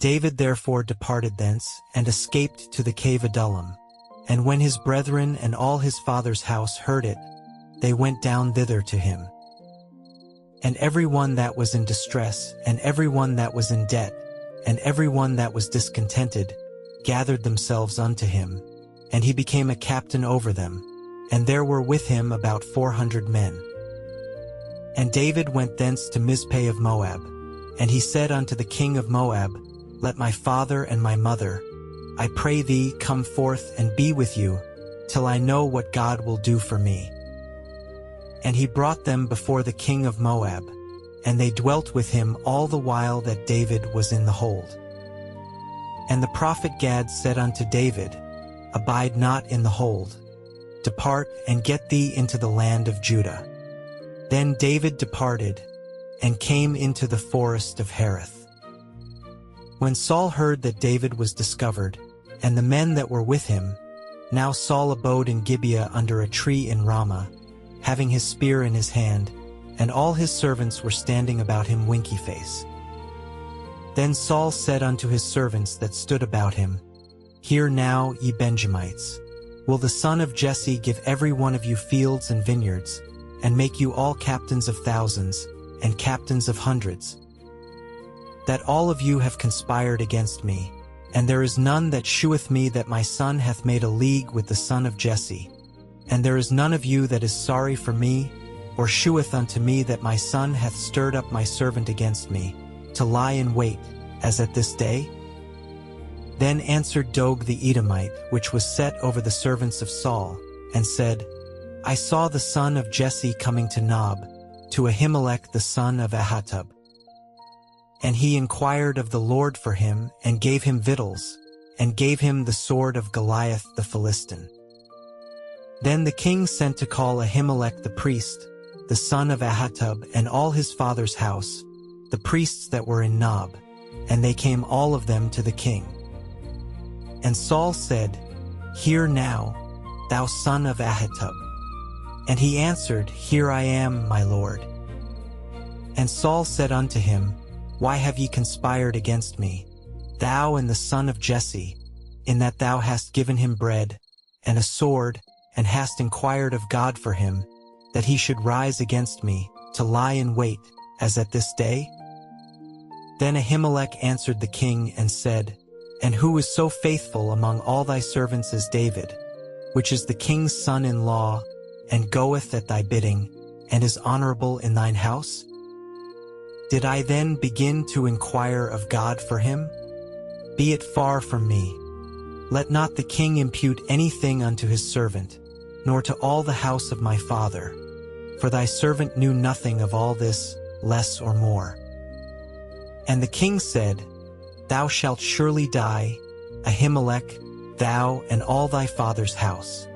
David therefore departed thence, and escaped to the cave Adullam. And when his brethren and all his father's house heard it, they went down thither to him. And every one that was in distress, and every one that was in debt, and every one that was discontented, gathered themselves unto him, and he became a captain over them, and there were with him about 400 men. And David went thence to Mizpeh of Moab, and he said unto the king of Moab, Let my father and my mother, I pray thee, come forth and be with you, till I know what God will do for me. And he brought them before the king of Moab, and they dwelt with him all the while that David was in the hold. And the prophet Gad said unto David, Abide not in the hold. Depart and get thee into the land of Judah. Then David departed, and came into the forest of Hereth. When Saul heard that David was discovered, and the men that were with him, now Saul abode in Gibeah under a tree in Ramah, having his spear in his hand, and all his servants were standing about him winky-face. Then Saul said unto his servants that stood about him, Hear now, ye Benjamites, will the son of Jesse give every one of you fields and vineyards, and make you all captains of thousands, and captains of hundreds? That all of you have conspired against me, and there is none that sheweth me that my son hath made a league with the son of Jesse. And there is none of you that is sorry for me, or sheweth unto me that my son hath stirred up my servant against me, to lie in wait, as at this day? Then answered Doeg the Edomite, which was set over the servants of Saul, and said, I saw the son of Jesse coming to Nob, to Ahimelech the son of Ahitub. And he inquired of the Lord for him, and gave him victuals, and gave him the sword of Goliath the Philistine. Then the king sent to call Ahimelech the priest, the son of Ahitub, and all his father's house, the priests that were in Nob, and they came all of them to the king. And Saul said, Hear now, thou son of Ahitub. And he answered, Here I am, my lord. And Saul said unto him, Why have ye conspired against me, thou and the son of Jesse, in that thou hast given him bread, and a sword, and hast inquired of God for him, that he should rise against me, to lie in wait, as at this day? Then Ahimelech answered the king, and said, And who is so faithful among all thy servants as David, which is the king's son-in-law, and goeth at thy bidding, and is honorable in thine house? Did I then begin to inquire of God for him? Be it far from me. Let not the king impute anything unto his servant, nor to all the house of my father, for thy servant knew nothing of all this, less or more. And the king said, Thou shalt surely die, Ahimelech, thou and all thy father's house.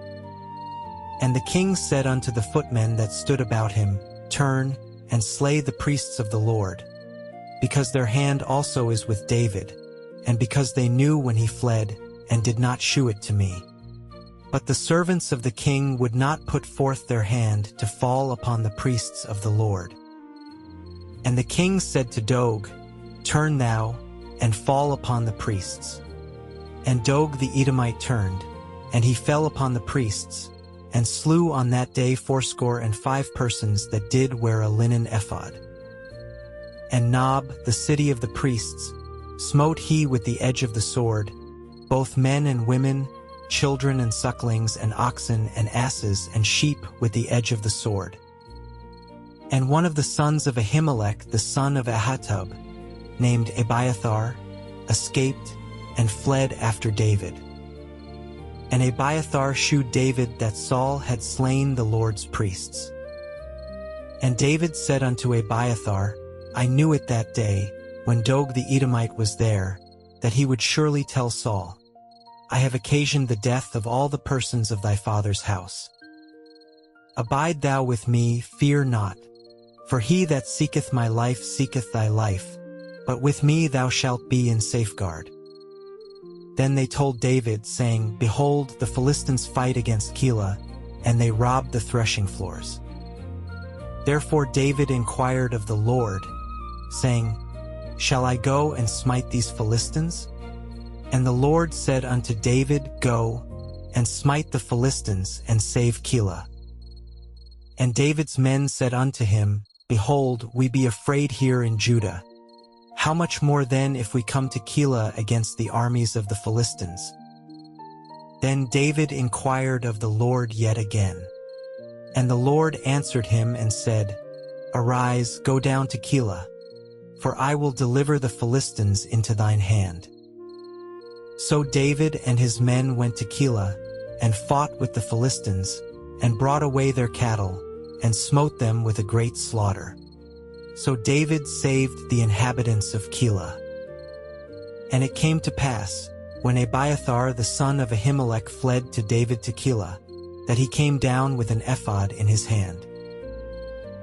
And the king said unto the footmen that stood about him, Turn, and slay the priests of the Lord, because their hand also is with David, and because they knew when he fled, and did not shew it to me. But the servants of the king would not put forth their hand to fall upon the priests of the Lord. And the king said to Doeg, Turn thou, and fall upon the priests. And Doeg the Edomite turned, and he fell upon the priests, and slew on that day 85 persons that did wear a linen ephod. And Nob, the city of the priests, smote he with the edge of the sword, both men and women, children and sucklings, and oxen and asses and sheep with the edge of the sword. And one of the sons of Ahimelech, the son of Ahitub, named Abiathar, escaped and fled after David. And Abiathar shewed David that Saul had slain the Lord's priests. And David said unto Abiathar, I knew it that day, when Doeg the Edomite was there, that he would surely tell Saul, I have occasioned the death of all the persons of thy father's house. Abide thou with me, fear not, for he that seeketh my life seeketh thy life, but with me thou shalt be in safeguard. Then they told David, saying, Behold, the Philistines fight against Keilah, and they rob the threshing floors. Therefore David inquired of the Lord, saying, Shall I go and smite these Philistines? And the Lord said unto David, Go, and smite the Philistines, and save Keilah. And David's men said unto him, Behold, we be afraid here in Judah. How much more then if we come to Keilah against the armies of the Philistines? Then David inquired of the Lord yet again. And the Lord answered him and said, Arise, go down to Keilah, for I will deliver the Philistines into thine hand. So David and his men went to Keilah, and fought with the Philistines, and brought away their cattle, and smote them with a great slaughter. So David saved the inhabitants of Keilah. And it came to pass, when Abiathar the son of Ahimelech fled to David to Keilah, that he came down with an ephod in his hand.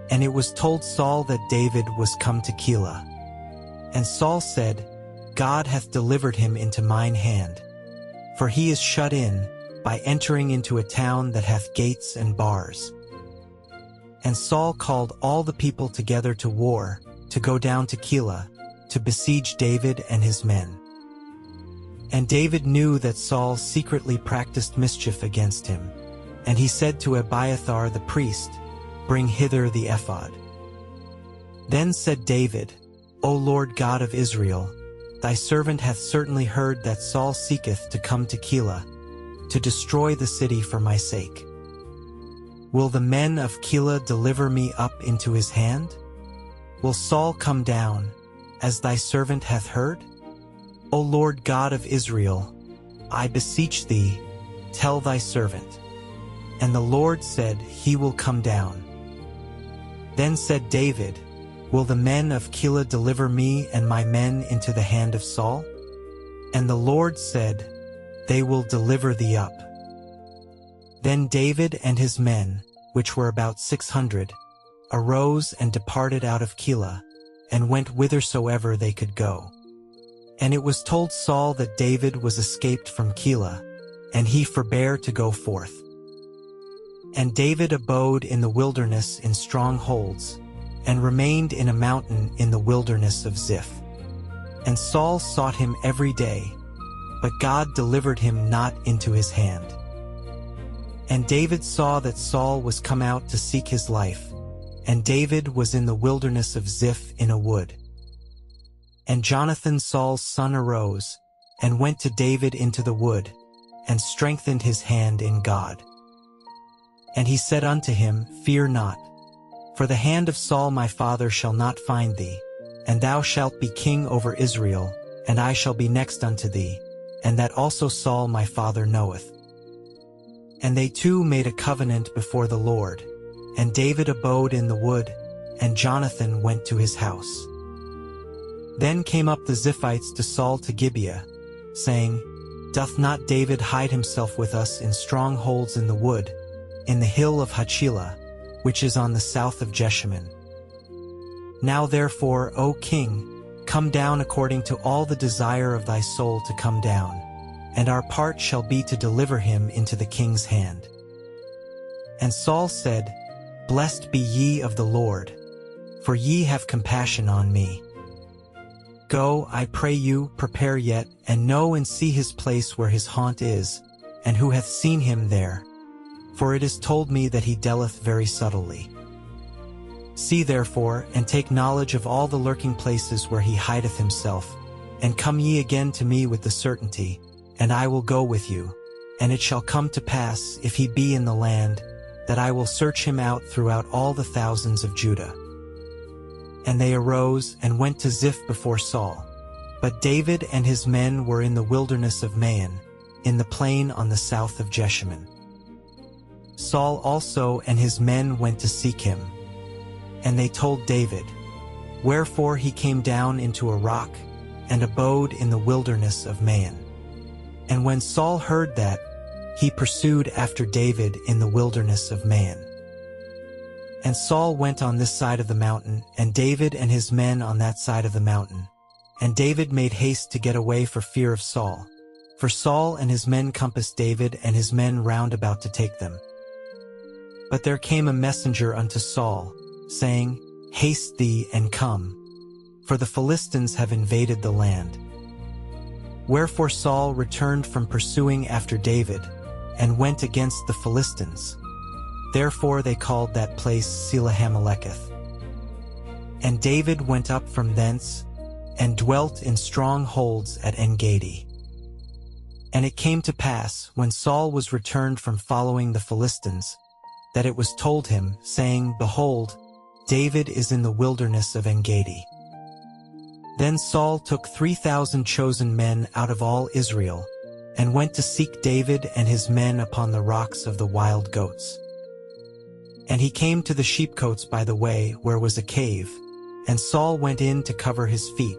And it was told Saul that David was come to Keilah. And Saul said, God hath delivered him into mine hand, for he is shut in, by entering into a town that hath gates and bars. And Saul called all the people together to war, to go down to Keilah, to besiege David and his men. And David knew that Saul secretly practiced mischief against him, and he said to Abiathar the priest, Bring hither the ephod. Then said David, O Lord God of Israel, thy servant hath certainly heard that Saul seeketh to come to Keilah, to destroy the city for my sake. Will the men of Keilah deliver me up into his hand? Will Saul come down, as thy servant hath heard? O Lord God of Israel, I beseech thee, tell thy servant. And the Lord said, He will come down. Then said David, Will the men of Keilah deliver me and my men into the hand of Saul? And the Lord said, They will deliver thee up. Then David and his men, which were about 600, arose and departed out of Keilah, and went whithersoever they could go. And it was told Saul that David was escaped from Keilah, and he forbare to go forth. And David abode in the wilderness in strongholds, and remained in a mountain in the wilderness of Ziph. And Saul sought him every day, but God delivered him not into his hand. And David saw that Saul was come out to seek his life, and David was in the wilderness of Ziph in a wood. And Jonathan Saul's son arose, and went to David into the wood, and strengthened his hand in God. And he said unto him, Fear not, for the hand of Saul my father shall not find thee, and thou shalt be king over Israel, and I shall be next unto thee, and that also Saul my father knoweth. And they two made a covenant before the Lord, and David abode in the wood, and Jonathan went to his house. Then came up the Ziphites to Saul to Gibeah, saying, Doth not David hide himself with us in strongholds in the wood, in the hill of Hachilah, which is on the south of Jeshimon? Now therefore, O king, come down according to all the desire of thy soul to come down, and our part shall be to deliver him into the king's hand. And Saul said, Blessed be ye of the Lord, for ye have compassion on me. Go, I pray you, prepare yet, and know and see his place where his haunt is, and who hath seen him there. For it is told me that he dealeth very subtly. See therefore, and take knowledge of all the lurking places where he hideth himself, and come ye again to me with the certainty, and I will go with you. And it shall come to pass, if he be in the land, that I will search him out throughout all the thousands of Judah. And they arose and went to Ziph before Saul. But David and his men were in the wilderness of Maon, in the plain on the south of Jeshimon. Saul also and his men went to seek him. And they told David, wherefore he came down into a rock, and abode in the wilderness of Maon. And when Saul heard that, he pursued after David in the wilderness of Maon. And Saul went on this side of the mountain, and David and his men on that side of the mountain. And David made haste to get away for fear of Saul. For Saul and his men compassed David and his men round about to take them. But there came a messenger unto Saul, saying, Haste thee and come, for the Philistines have invaded the land." Wherefore Saul returned from pursuing after David, and went against the Philistines. Therefore they called that place Selah-Hameleketh. And David went up from thence, and dwelt in strongholds at En-Gedi. And it came to pass, when Saul was returned from following the Philistines, that it was told him, saying, "Behold, David is in the wilderness of En-Gedi." Then Saul took 3,000 chosen men out of all Israel, and went to seek David and his men upon the rocks of the wild goats. And he came to the sheepcotes by the way, where was a cave, and Saul went in to cover his feet,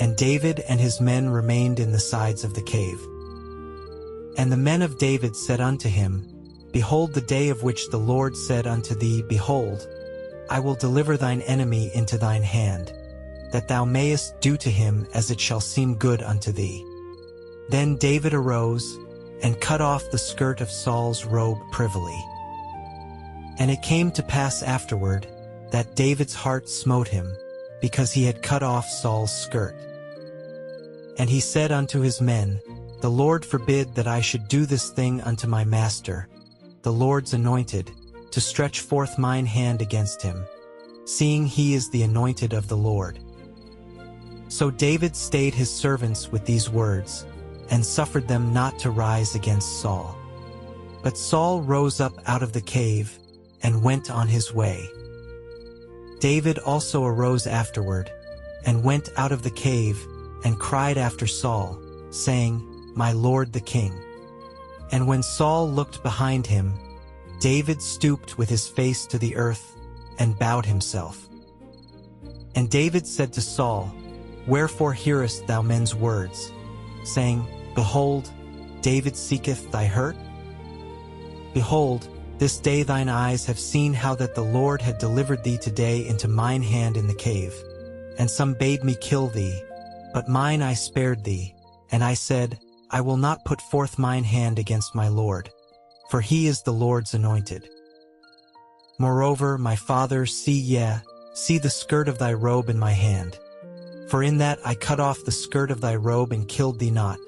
and David and his men remained in the sides of the cave. And the men of David said unto him, "Behold, the day of which the Lord said unto thee, Behold, I will deliver thine enemy into thine hand, that thou mayest do to him as it shall seem good unto thee." Then David arose, and cut off the skirt of Saul's robe privily. And it came to pass afterward, that David's heart smote him, because he had cut off Saul's skirt. And he said unto his men, "The Lord forbid that I should do this thing unto my master, the Lord's anointed, to stretch forth mine hand against him, seeing he is the anointed of the Lord." So David stayed his servants with these words, and suffered them not to rise against Saul. But Saul rose up out of the cave, and went on his way. David also arose afterward, and went out of the cave, and cried after Saul, saying, "My lord the king." And when Saul looked behind him, David stooped with his face to the earth, and bowed himself. And David said to Saul, "Wherefore hearest thou men's words, saying, Behold, David seeketh thy hurt? Behold, this day thine eyes have seen how that the Lord had delivered thee today into mine hand in the cave. And some bade me kill thee, but mine I spared thee, and I said, I will not put forth mine hand against my Lord, for he is the Lord's anointed. Moreover, my father, see the skirt of thy robe in my hand. For in that I cut off the skirt of thy robe and killed thee not.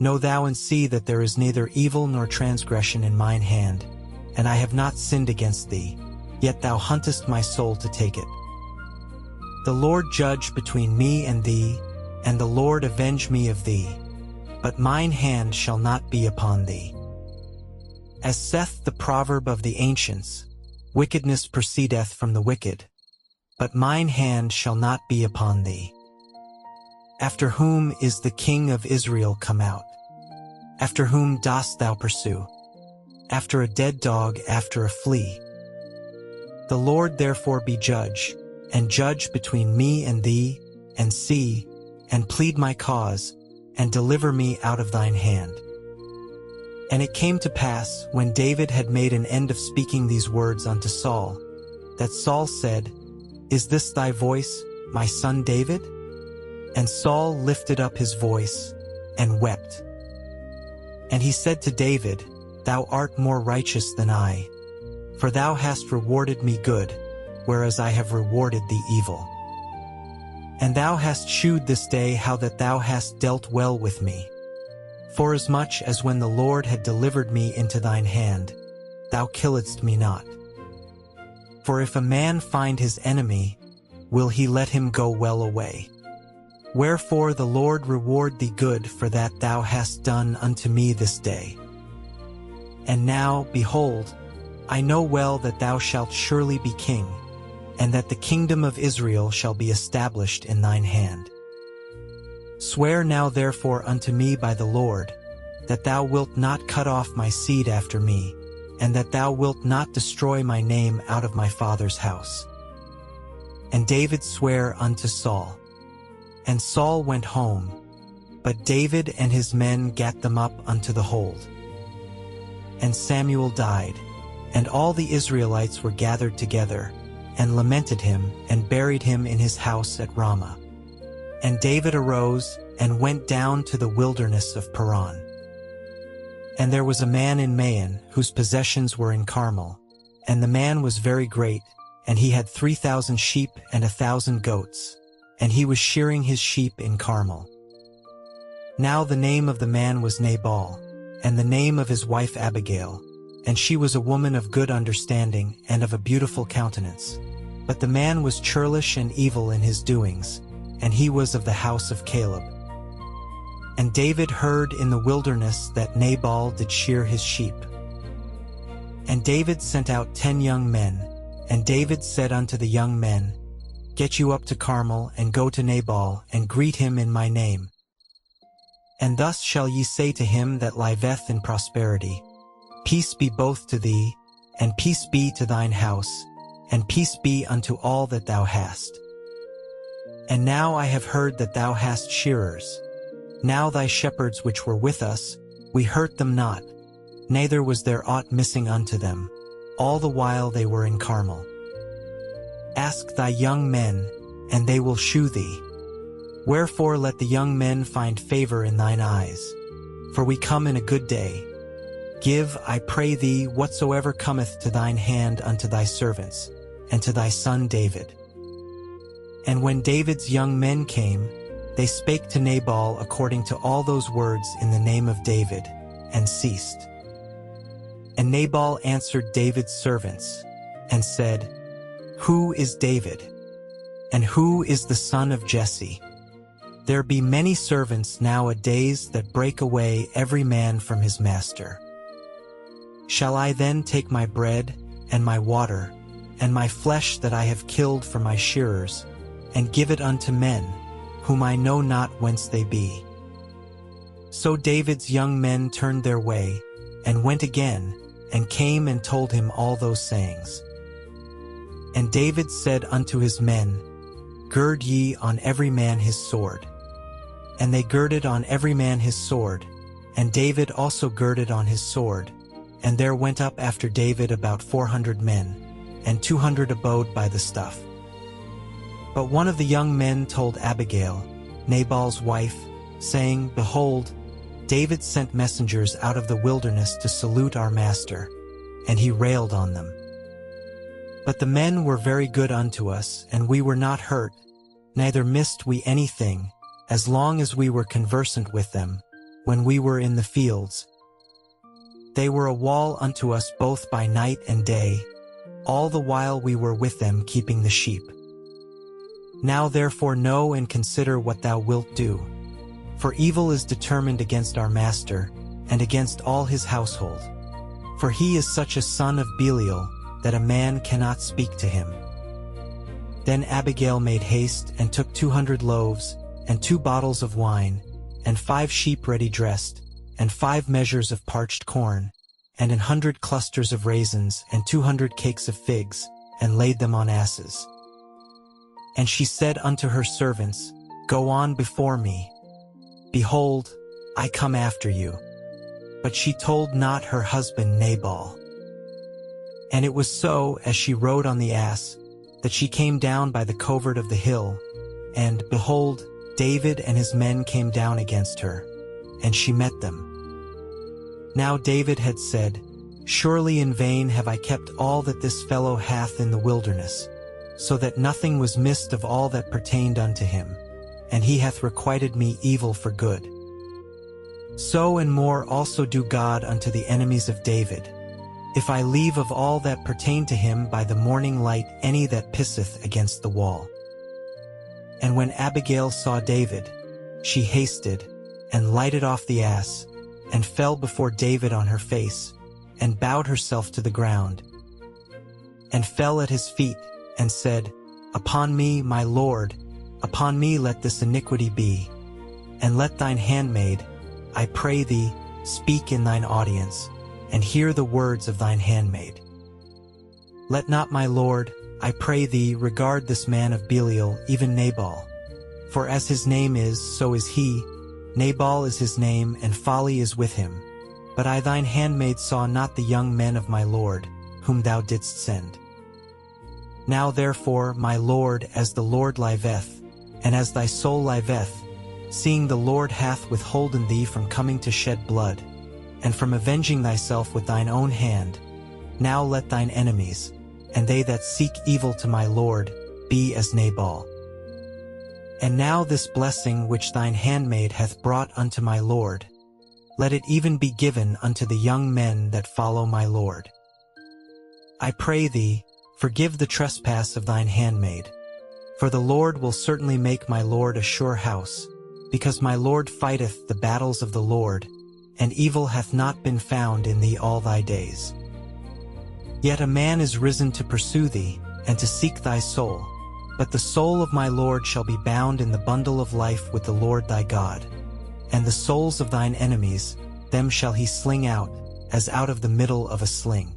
Know thou and see that there is neither evil nor transgression in mine hand, and I have not sinned against thee, yet thou huntest my soul to take it. The Lord judge between me and thee, and the Lord avenge me of thee, but mine hand shall not be upon thee. As saith the proverb of the ancients, wickedness proceedeth from the wicked, but mine hand shall not be upon thee. After whom is the King of Israel come out? After whom dost thou pursue? After a dead dog, after a flea. The Lord therefore be judge, and judge between me and thee, and see, and plead my cause, and deliver me out of thine hand. And it came to pass, when David had made an end of speaking these words unto Saul, that Saul said, Is this thy voice, my son David? And Saul lifted up his voice, and wept. And he said to David, Thou art more righteous than I, for thou hast rewarded me good, whereas I have rewarded thee evil. And thou hast shewed this day how that thou hast dealt well with me, forasmuch as when the Lord had delivered me into thine hand, thou killedst me not. For if a man find his enemy, will he let him go well away? Wherefore the Lord reward thee good for that thou hast done unto me this day. And now, behold, I know well that thou shalt surely be king, and that the kingdom of Israel shall be established in thine hand. Swear now therefore unto me by the Lord, that thou wilt not cut off my seed after me, and that thou wilt not destroy my name out of my father's house. And David sware unto Saul. And Saul went home, but David and his men gat them up unto the hold. And Samuel died, and all the Israelites were gathered together, and lamented him, and buried him in his house at Ramah. And David arose, and went down to the wilderness of Paran. And there was a man in Maon, whose possessions were in Carmel, and the man was very great, and he had 3,000 sheep and 1,000 goats, and he was shearing his sheep in Carmel. Now the name of the man was Nabal, and the name of his wife Abigail, and she was a woman of good understanding and of a beautiful countenance. But the man was churlish and evil in his doings, and he was of the house of Caleb. And David heard in the wilderness that Nabal did shear his sheep. And David sent out 10 young men, and David said unto the young men, Get you up to Carmel, and go to Nabal, and greet him in my name. And thus shall ye say to him that liveth in prosperity, Peace be both to thee, and peace be to thine house, and peace be unto all that thou hast. And now I have heard that thou hast shearers. Now thy shepherds which were with us, we hurt them not, neither was there aught missing unto them, all the while they were in Carmel. Ask thy young men, and they will shew thee. Wherefore let the young men find favor in thine eyes, for we come in a good day. Give, I pray thee, whatsoever cometh to thine hand unto thy servants, and to thy son David. And when David's young men came, they spake to Nabal according to all those words in the name of David, and ceased. And Nabal answered David's servants, and said, Who is David? And who is the son of Jesse? There be many servants nowadays that break away every man from his master. Shall I then take my bread, and my water, and my flesh that I have killed for my shearers, and give it unto men, whom I know not whence they be? So David's young men turned their way, and went again, and came and told him all those sayings. And David said unto his men, Gird ye on every man his sword. And they girded on every man his sword, and David also girded on his sword. And there went up after David about 400 men, and 200 abode by the stuff. But one of the young men told Abigail, Nabal's wife, saying, Behold, David sent messengers out of the wilderness to salute our master, and he railed on them. But the men were very good unto us, and we were not hurt, neither missed we anything, as long as we were conversant with them, when we were in the fields. They were a wall unto us both by night and day, all the while we were with them keeping the sheep. Now therefore know and consider what thou wilt do. For evil is determined against our master, and against all his household. For he is such a son of Belial, that a man cannot speak to him. Then Abigail made haste, and took 200 loaves, and 2 bottles of wine, and 5 sheep ready dressed, and 5 measures of parched corn, and 100 clusters of raisins, and 200 cakes of figs, and laid them on asses. And she said unto her servants, Go on before me. Behold, I come after you. But she told not her husband Nabal. And it was so, as she rode on the ass, that she came down by the covert of the hill, and, behold, David and his men came down against her, and she met them. Now David had said, Surely in vain have I kept all that this fellow hath in the wilderness, so that nothing was missed of all that pertained unto him, and he hath requited me evil for good. So and more also do God unto the enemies of David, if I leave of all that pertain to him by the morning light any that pisseth against the wall. And when Abigail saw David, she hasted, and lighted off the ass, and fell before David on her face, and bowed herself to the ground, and fell at his feet, and said, Upon me, my Lord, upon me let this iniquity be, and let thine handmaid, I pray thee, speak in thine audience, and hear the words of thine handmaid. Let not my Lord, I pray thee, regard this man of Belial, even Nabal. For as his name is, so is he. Nabal is his name, and folly is with him. But I thine handmaid saw not the young men of my Lord, whom thou didst send. Now therefore, my Lord, as the Lord liveth, and as thy soul liveth, seeing the Lord hath withholden thee from coming to shed blood, and from avenging thyself with thine own hand, now let thine enemies, and they that seek evil to my Lord, be as Nabal. And now this blessing which thine handmaid hath brought unto my lord, let it even be given unto the young men that follow my lord. I pray thee, forgive the trespass of thine handmaid. For the Lord will certainly make my lord a sure house, because my lord fighteth the battles of the Lord, and evil hath not been found in thee all thy days. Yet a man is risen to pursue thee, and to seek thy soul, but the soul of my lord shall be bound in the bundle of life with the Lord thy God. And the souls of thine enemies, them shall he sling out, as out of the middle of a sling.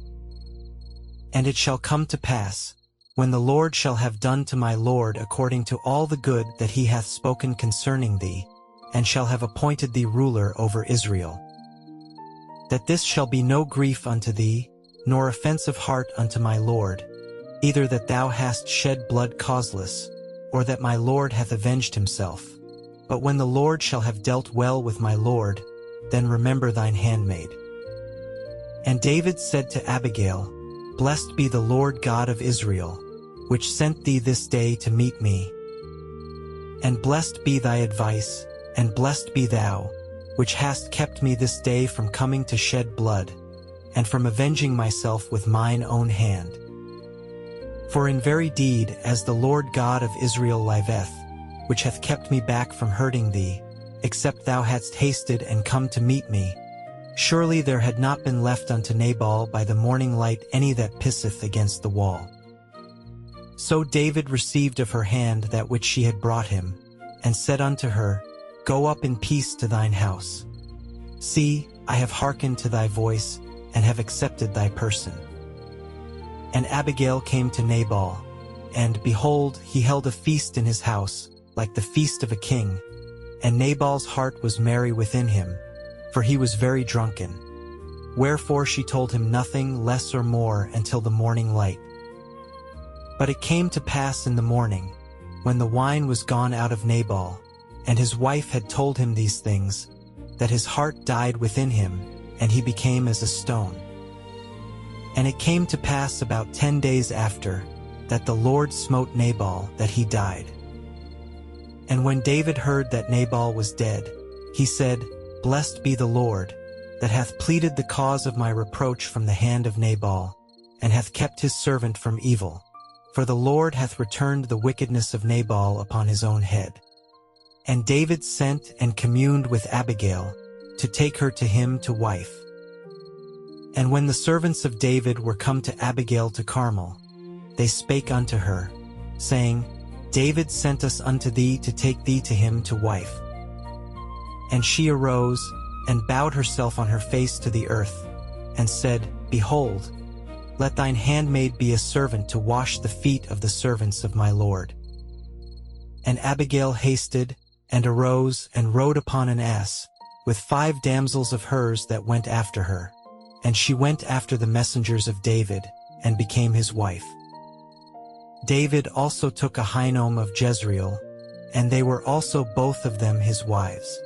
And it shall come to pass, when the Lord shall have done to my lord according to all the good that he hath spoken concerning thee, and shall have appointed thee ruler over Israel, that this shall be no grief unto thee, nor offense of heart unto my lord, either that thou hast shed blood causeless, or that my lord hath avenged himself. But when the Lord shall have dealt well with my lord, then remember thine handmaid. And David said to Abigail, Blessed be the Lord God of Israel, which sent thee this day to meet me. And blessed be thy advice, and blessed be thou, which hast kept me this day from coming to shed blood, and from avenging myself with mine own hand. For in very deed, as the Lord God of Israel liveth, which hath kept me back from hurting thee, except thou hadst hasted and come to meet me, surely there had not been left unto Nabal by the morning light any that pisseth against the wall. So David received of her hand that which she had brought him, and said unto her, Go up in peace to thine house. See, I have hearkened to thy voice, and have accepted thy person. And Abigail came to Nabal, and, behold, he held a feast in his house, like the feast of a king, and Nabal's heart was merry within him, for he was very drunken. Wherefore she told him nothing less or more until the morning light. But it came to pass in the morning, when the wine was gone out of Nabal, and his wife had told him these things, that his heart died within him, and he became as a stone. And it came to pass about 10 days after, that the Lord smote Nabal, that he died. And when David heard that Nabal was dead, he said, Blessed be the Lord, that hath pleaded the cause of my reproach from the hand of Nabal, and hath kept his servant from evil. For the Lord hath returned the wickedness of Nabal upon his own head. And David sent and communed with Abigail, to take her to him to wife. And when the servants of David were come to Abigail to Carmel, they spake unto her, saying, David sent us unto thee to take thee to him to wife. And she arose, and bowed herself on her face to the earth, and said, Behold, let thine handmaid be a servant to wash the feet of the servants of my lord. And Abigail hasted, and arose, and rode upon an ass, with 5 damsels of hers that went after her. And she went after the messengers of David, and became his wife. David also took Ahinoam of Jezreel, and they were also both of them his wives.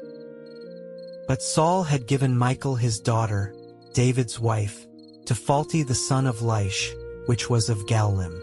But Saul had given Michal his daughter, David's wife, to Phalti the son of Laish, which was of Gallim.